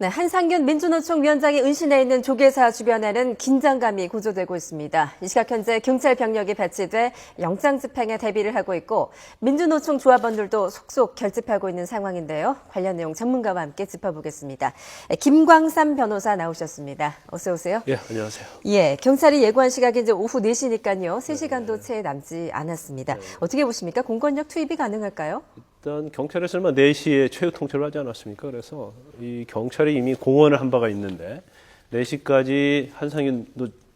네, 한상균 민주노총 위원장이 은신해 있는 조계사 주변에는 긴장감이 고조되고 있습니다. 이 시각 현재 경찰 병력이 배치돼 영장 집행에 대비를 하고 있고 민주노총 조합원들도 속속 결집하고 있는 상황인데요. 관련 내용 전문가와 함께 짚어보겠습니다. 김광삼 변호사 나오셨습니다. 어서 오세요. 예, 안녕하세요. 예, 경찰이 예고한 시각이 이제 오후 4시니까요. 3시간도 채 남지 않았습니다. 어떻게 보십니까? 공권력 투입이 가능할까요? 일단 경찰에서 얼마 4시에 최후 통첩을 하지 않았습니까? 그래서 이 경찰이 이미 공언을 한 바가 있는데 4시까지 한상균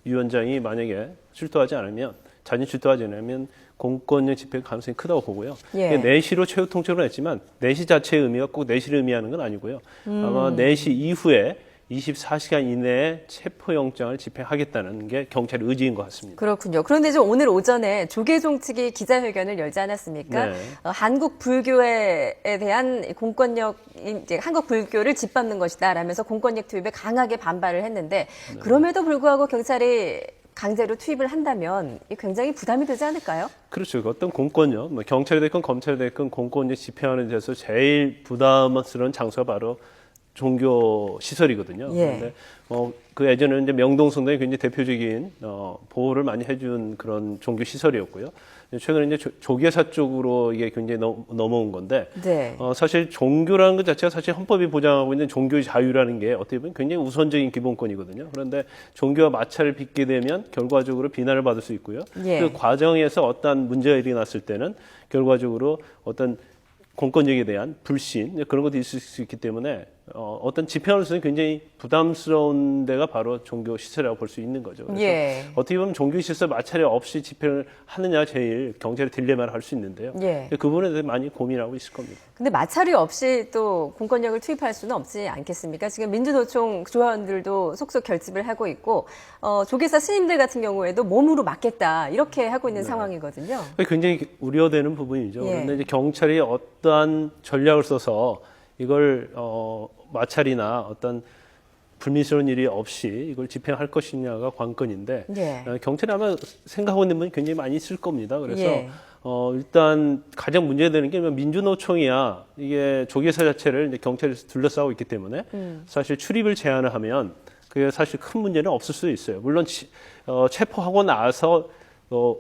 위원장이 만약에 출두하지 않으면 자진 출두하지 않으면 공권력 집행 가능성이 크다고 보고요. 예. 4시로 최후 통첩을 했지만 4시 자체의 의미가 꼭 4시를 의미하는 건 아니고요. 아마 4시 이후에 24시간 이내에 체포영장을 집행하겠다는 게 경찰의 의지인 것 같습니다. 그렇군요. 그런데 좀 오늘 오전에 조계종 측이 기자회견을 열지 않았습니까? 네. 한국 불교에 대한 공권력, 이제 한국 불교를 짓밟는 것이다 라면서 공권력 투입에 강하게 반발을 했는데 그럼에도 불구하고 경찰이 강제로 투입을 한다면 굉장히 부담이 되지 않을까요? 그렇죠. 어떤 공권력, 뭐 경찰이 됐건 검찰이 됐건 공권력 집행하는 데서 제일 부담스러운 장소가 바로 종교 시설이거든요. 예. 그런데 그 예전에는 이제 명동성당이 굉장히 대표적인 보호를 많이 해준 그런 종교 시설이었고요. 최근에 이제 조계사 쪽으로 이게 굉장히 넘어온 건데 네. 사실 종교라는 것 자체가 사실 헌법이 보장하고 있는 종교의 자유라는 게 어떻게 보면 굉장히 우선적인 기본권이거든요. 그런데 종교와 마찰을 빚게 되면 결과적으로 비난을 받을 수 있고요. 예. 그 과정에서 어떤 문제가 일어났을 때는 결과적으로 어떤 공권력에 대한 불신 그런 것도 있을 수 있기 때문에 어떤 집행으로서는 굉장히 부담스러운 데가 바로 종교 시설이라고 볼 수 있는 거죠. 그래서 예. 어떻게 보면 종교 시설 마찰이 없이 집행을 하느냐 제일 경찰의 딜레마를 할 수 있는데요. 예. 그 부분에 대해 많이 고민하고 있을 겁니다. 근데 마찰이 없이 또 공권력을 투입할 수는 없지 않겠습니까? 지금 민주노총 조합원들도 속속 결집을 하고 있고 조계사 스님들 같은 경우에도 몸으로 막겠다 이렇게 하고 있는 상황이거든요. 굉장히 우려되는 부분이죠. 예. 그런데 이제 경찰이 어떠한 전략을 써서 이걸 마찰이나 어떤 불미스러운 일이 없이 이걸 집행할 것이냐가 관건인데 예. 경찰이 아마 생각하고 있는 분이 굉장히 많이 있을 겁니다. 그래서 예. 일단 가장 문제되는 게 민주노총이야 이게 조계사 자체를 이제 경찰이 둘러싸고 있기 때문에 사실 출입을 제한을 하면 그게 사실 큰 문제는 없을 수도 있어요. 물론 체포하고 나서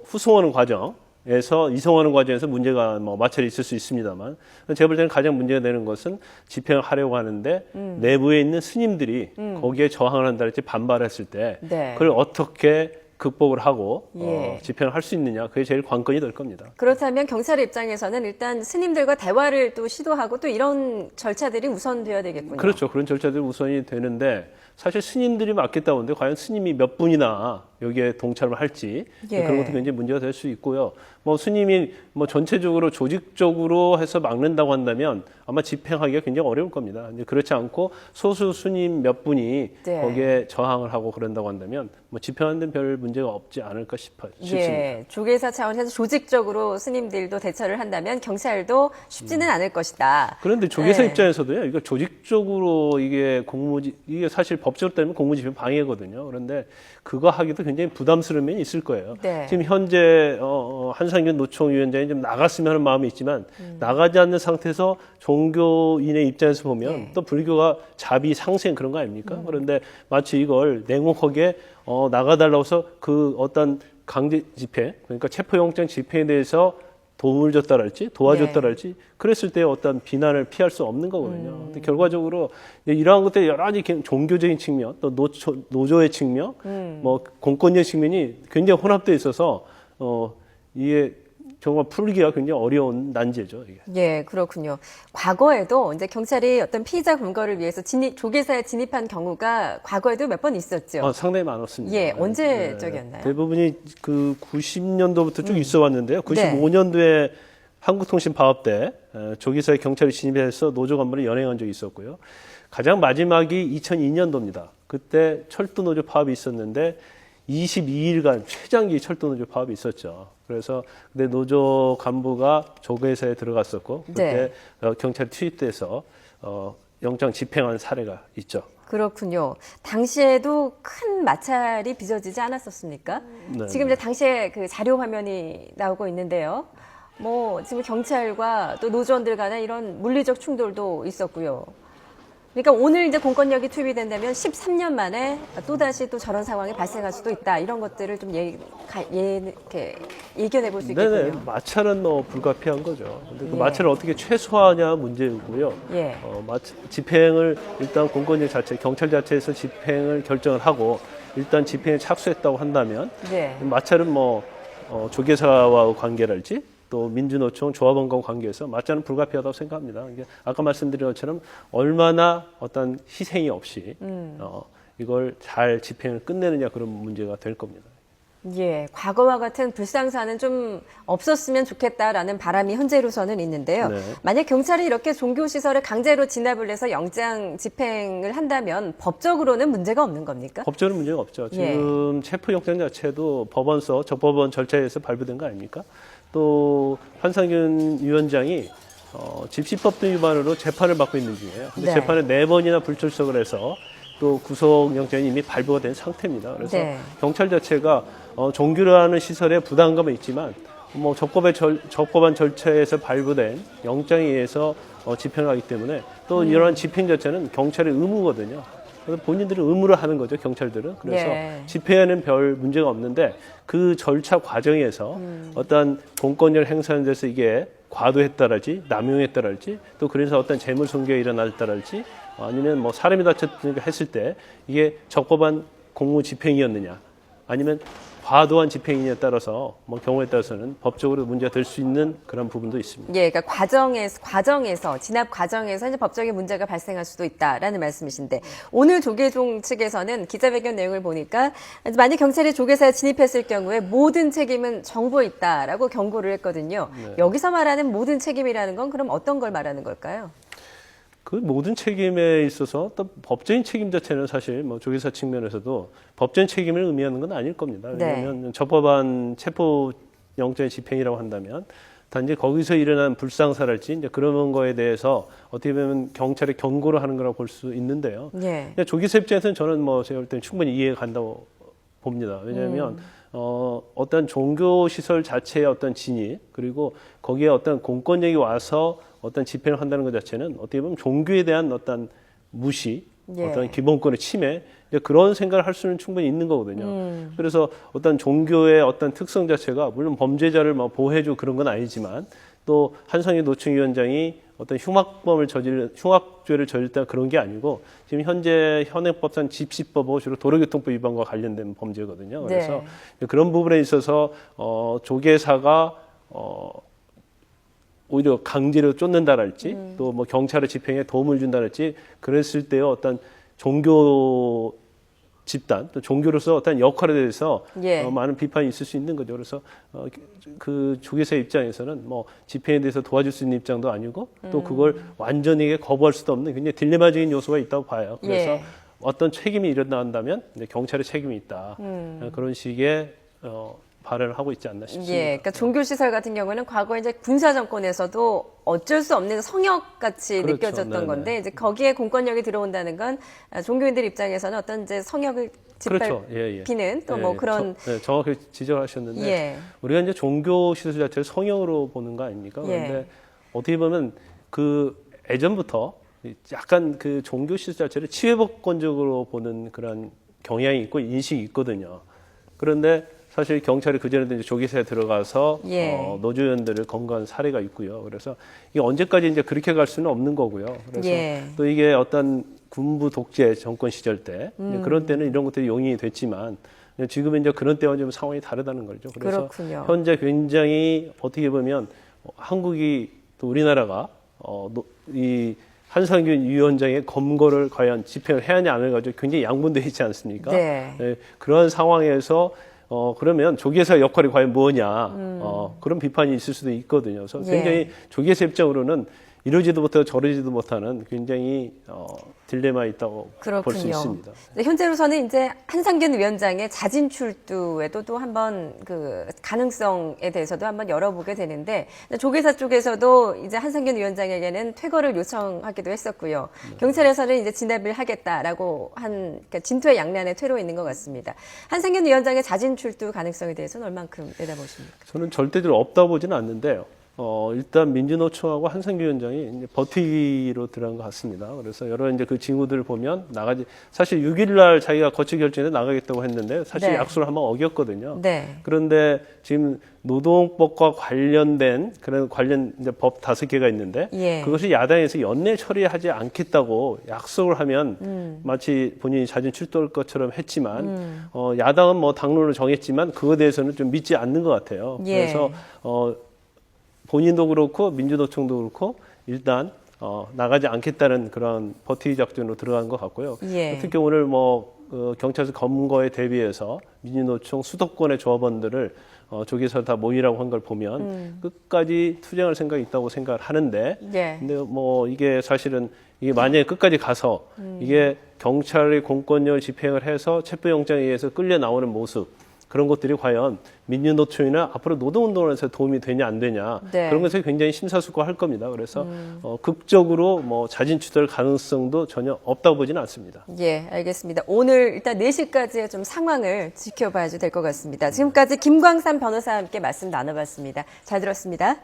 후송하는 과정에서 이송하는 과정에서 문제가 마찰이 있을 수 있습니다만 제가 볼 때는 가장 문제가 되는 것은 집행을 하려고 하는데 내부에 있는 스님들이 거기에 저항을 한다든지 반발했을 때 네. 그걸 어떻게 극복을 하고 예. 집행을 할 수 있느냐 그게 제일 관건이 될 겁니다. 그렇다면 경찰의 입장에서는 일단 스님들과 대화를 또 시도하고 또 이런 절차들이 우선되어야 되겠군요. 그렇죠. 그런 절차들이 우선이 되는데 사실 스님들이 맡겠다고 하는데 과연 스님이 몇 분이나 여기에 동참을 할지 예. 그런 것도 굉장히 문제가 될 수 있고요. 스님이 전체적으로 조직적으로 해서 막는다고 한다면 아마 집행하기가 굉장히 어려울 겁니다. 근데 그렇지 않고 소수 스님 몇 분이 네. 거기에 저항을 하고 그런다고 한다면 집행하는 데는 별 문제가 없지 않을까 싶습니다. 예, 조계사 차원에서 조직적으로 스님들도 대처를 한다면 경찰도 쉽지는 않을 것이다. 그런데 조계사 네. 입장에서도요, 이거 조직적으로 이게 이게 사실 법적으로 따르면 공무집행 방해거든요. 그런데 그거 하기도 굉장히 부담스러운 면이 있을 거예요. 네. 지금 현재 한상균 노총위원장이 좀 나갔으면 하는 마음이 있지만 나가지 않는 상태에서 종교인의 입장에서 보면 네. 또 불교가 자비 상생 그런 거 아닙니까? 그런데 마치 이걸 냉혹하게 나가달라고 해서 그 어떤 강제 집행, 그러니까 체포영장 집행에 대해서 도움을 줬다랄지 도와줬다랄지 그랬을 때 어떤 비난을 피할 수 없는 거거든요. 근데 결과적으로 이러한 것들이 여러 가지 종교적인 측면, 또 노조의 측면, 공권력 측면이 굉장히 혼합되어 있어서 이게 정말 풀기가 굉장히 어려운 난제죠. 이게. 예, 그렇군요. 과거에도 이제 경찰이 어떤 피의자 검거를 위해서 조계사에 진입한 경우가 과거에도 몇 번 있었죠. 상당히 많았습니다. 예, 언제적이었나요? 대부분이 그 90년도부터 쭉 있어 왔는데요. 95년도에 한국통신파업 때 조계사에 경찰이 진입해서 노조 간부를 연행한 적이 있었고요. 가장 마지막이 2002년도입니다. 그때 철도노조 파업이 있었는데 22일간 최장기 철도노조 파업이 있었죠. 그래서 근데 노조 간부가 조계사에 들어갔었고 그때 경찰이 투입돼서 영장 집행한 사례가 있죠. 그렇군요. 당시에도 큰 마찰이 빚어지지 않았었습니까? 네. 지금 이제 당시에 그 자료 화면이 나오고 있는데요. 지금 경찰과 또 노조원들 간에 이런 물리적 충돌도 있었고요. 그러니까 오늘 이제 공권력이 투입이 된다면 13년 만에 또다시 또 저런 상황이 발생할 수도 있다. 이런 것들을 좀 이렇게 예견해 볼 수 있겠군요. 네네. 마찰은 불가피한 거죠. 근데 그 예. 마찰을 어떻게 최소화하냐 문제고요. 예. 집행을 일단 공권력 자체, 경찰 자체에서 집행을 결정을 하고 일단 집행에 착수했다고 한다면 네. 마찰은 조계사와 관계랄지 또 민주노총 조합원과 관계에서 마찰은 불가피하다고 생각합니다. 이게 아까 말씀드린 것처럼 얼마나 어떤 희생이 없이 이걸 잘 집행을 끝내느냐 그런 문제가 될 겁니다. 예, 과거와 같은 불상사는 좀 없었으면 좋겠다라는 바람이 현재로서는 있는데요. 네. 만약 경찰이 이렇게 종교시설을 강제로 진압을 해서 영장 집행을 한다면 법적으로는 문제가 없는 겁니까? 법적으로 문제가 없죠. 지금 체포영장 자체도 법원서, 적법원 절차에서 발부된 거 아닙니까? 또 한상균 위원장이 집시법 등 위반으로 재판을 받고 있는 중이에요. 근데 네. 재판에 4번이나 불출석을 해서 또 구속영장이 이미 발부가 된 상태입니다. 그래서 네. 경찰 자체가 종교라는 시설에 부담감은 있지만 적법한 절차에서 발부된 영장에 의해서 집행을 하기 때문에 또 이러한 집행 자체는 경찰의 의무거든요. 그래서 본인들은 의무를 하는 거죠, 경찰들은. 그래서 예. 집행에는 별 문제가 없는데 그 절차 과정에서 어떤 공권력 행사하는 데서 이게 과도했다랄지 남용했다랄지 또 그래서 어떤 재물 손괴가 일어났다랄지 아니면 사람이 다쳤다든가 했을 때 이게 적법한 공무 집행이었느냐 아니면 과도한 집행이냐에 따라서 경우에 따라서는 법적으로 문제가 될 수 있는 그런 부분도 있습니다. 예, 그러니까 과정에서 진압 과정에서 이제 법적인 문제가 발생할 수도 있다라는 말씀이신데 오늘 조계종 측에서는 기자회견 내용을 보니까 만약 경찰이 조계사에 진입했을 경우에 모든 책임은 정부에 있다라고 경고를 했거든요. 네. 여기서 말하는 모든 책임이라는 건 그럼 어떤 걸 말하는 걸까요? 그 모든 책임에 있어서 또 법적인 책임 자체는 사실 조계사 측면에서도 법적인 책임을 의미하는 건 아닐 겁니다. 왜냐하면 적법한 체포 영장의 집행이라고 한다면 단지 거기서 일어난 불상사랄지 이제 그런 거에 대해서 어떻게 보면 경찰의 경고를 하는 거라고 볼 수 있는데요. 예. 근데 조계사 입장에서는 저는 제가 볼 때는 충분히 이해가 간다고 봅니다. 왜냐하면 어떤 종교 시설 자체의 어떤 진입 그리고 거기에 어떤 공권력이 와서 어떤 집행을 한다는 것 자체는 어떻게 보면 종교에 대한 어떤 무시, 예. 어떤 기본권의 침해 그런 생각을 할 수는 충분히 있는 거거든요. 그래서 어떤 종교의 어떤 특성 자체가 물론 범죄자를 보호해주고 그런 건 아니지만 또 한상희 노총위원장이 어떤 흉악죄를 저질렀다 그런 게 아니고 지금 현재 현행법상 집시법하고 주로 도로교통법 위반과 관련된 범죄거든요. 그래서 네. 그런 부분에 있어서 조계사가 오히려 강제로 쫓는다랄지 또 경찰의 집행에 도움을 준다랄지 그랬을 때의 어떤 종교 집단 또 종교로서 어떤 역할에 대해서 예. 많은 비판이 있을 수 있는 거죠. 그래서 그 조계사 입장에서는 집행에 대해서 도와줄 수 있는 입장도 아니고 또 그걸 완전히 거부할 수도 없는 굉장히 딜레마적인 요소가 있다고 봐요. 그래서 예. 어떤 책임이 일어난다면 경찰의 책임이 있다. 그런 식의 발언을 하고 있지 않나 싶습니다. 예, 그러니까 종교시설 같은 경우는 과거 이제 군사 정권에서도 어쩔 수 없는 성역같이 그렇죠. 느껴졌던 네네. 건데 이제 거기에 공권력이 들어온다는 건 종교인들 입장에서는 어떤 이제 성역을 그렇죠. 짓밟히는 또 예, 예. 그런 정확히 지적하셨는데 예. 우리가 이제 종교 시설 자체를 성역으로 보는 거 아닙니까? 그런데 예. 어떻게 보면 그 예전부터 약간 그 종교 시설 자체를 치외법권적으로 보는 그런 경향이 있고 인식이 있거든요. 그런데 사실 경찰이 그전에도 이제 조계사에 들어가서 예. 노조원들을 검거한 사례가 있고요. 그래서 이게 언제까지 이제 그렇게 갈 수는 없는 거고요. 그래서 예. 또 이게 어떤 군부 독재 정권 시절 때 이제 그런 때는 이런 것들이 용인이 됐지만 지금은 이제 그런 때와 좀 상황이 다르다는 거죠. 그래서 그렇군요. 현재 굉장히 어떻게 보면 한국이 또 우리나라가 이 한상균 위원장의 검거를 과연 집행을 해야 하냐 안 해야 가지고 굉장히 양분되어 있지 않습니까? 네. 그런 상황에서 그러면 조계사 역할이 과연 뭐냐 그런 비판이 있을 수도 있거든요. 그래서 굉장히 조계사 입장으로는 이러지도 못하고 저러지도 못하는 굉장히 딜레마에 있다고 볼 수 있습니다. 현재로서는 이제 한상균 위원장의 자진 출두에도 또 한번 그 가능성에 대해서도 한번 열어보게 되는데 조계사 쪽에서도 이제 한상균 위원장에게는 퇴거를 요청하기도 했었고요. 경찰에서는 이제 진압을 하겠다라고 그러니까 진퇴 양난의 퇴로 있는 것 같습니다. 한상균 위원장의 자진 출두 가능성에 대해서는 얼만큼 내다보십니까? 저는 절대로 없다고 보지는 않는데요. 일단 민주노총하고 한상규 위원장이 이제 버티기로 들어간 것 같습니다. 그래서 여러 이제 그 징후들을 보면 사실 6일 날 자기가 거취 결정에 나가겠다고 했는데 사실 네. 약속을 한번 어겼거든요. 네. 그런데 지금 노동법과 관련된 그런 관련 이제 법 5개가 있는데 예. 그것이 야당에서 연내 처리하지 않겠다고 약속을 하면 마치 본인이 자진 출두할 것처럼 했지만 야당은 뭐 당론을 정했지만 그거에 대해서는 좀 믿지 않는 것 같아요. 예. 그래서 본인도 그렇고 민주노총도 그렇고 일단 나가지 않겠다는 그런 버티기 작전으로 들어간 것 같고요. 예. 특히 오늘 경찰서 검거에 대비해서 민주노총 수도권의 조합원들을 조계사를 다 모이라고 한 걸 보면 끝까지 투쟁할 생각이 있다고 생각을 하는데 예. 근데 이게 사실은 이게 만약에 끝까지 가서 이게 경찰의 공권력을 집행을 해서 체포영장에 의해서 끌려 나오는 모습 그런 것들이 과연 민주노총이나 앞으로 노동운동을 해서 도움이 되냐 안 되냐 네. 그런 것에 굉장히 심사숙고할 겁니다. 그래서 극적으로 자진 추돌 가능성도 전혀 없다고 보지는 않습니다. 예, 알겠습니다. 오늘 일단 4시까지의 좀 상황을 지켜봐야 될 것 같습니다. 지금까지 김광삼 변호사와 함께 말씀 나눠봤습니다. 잘 들었습니다.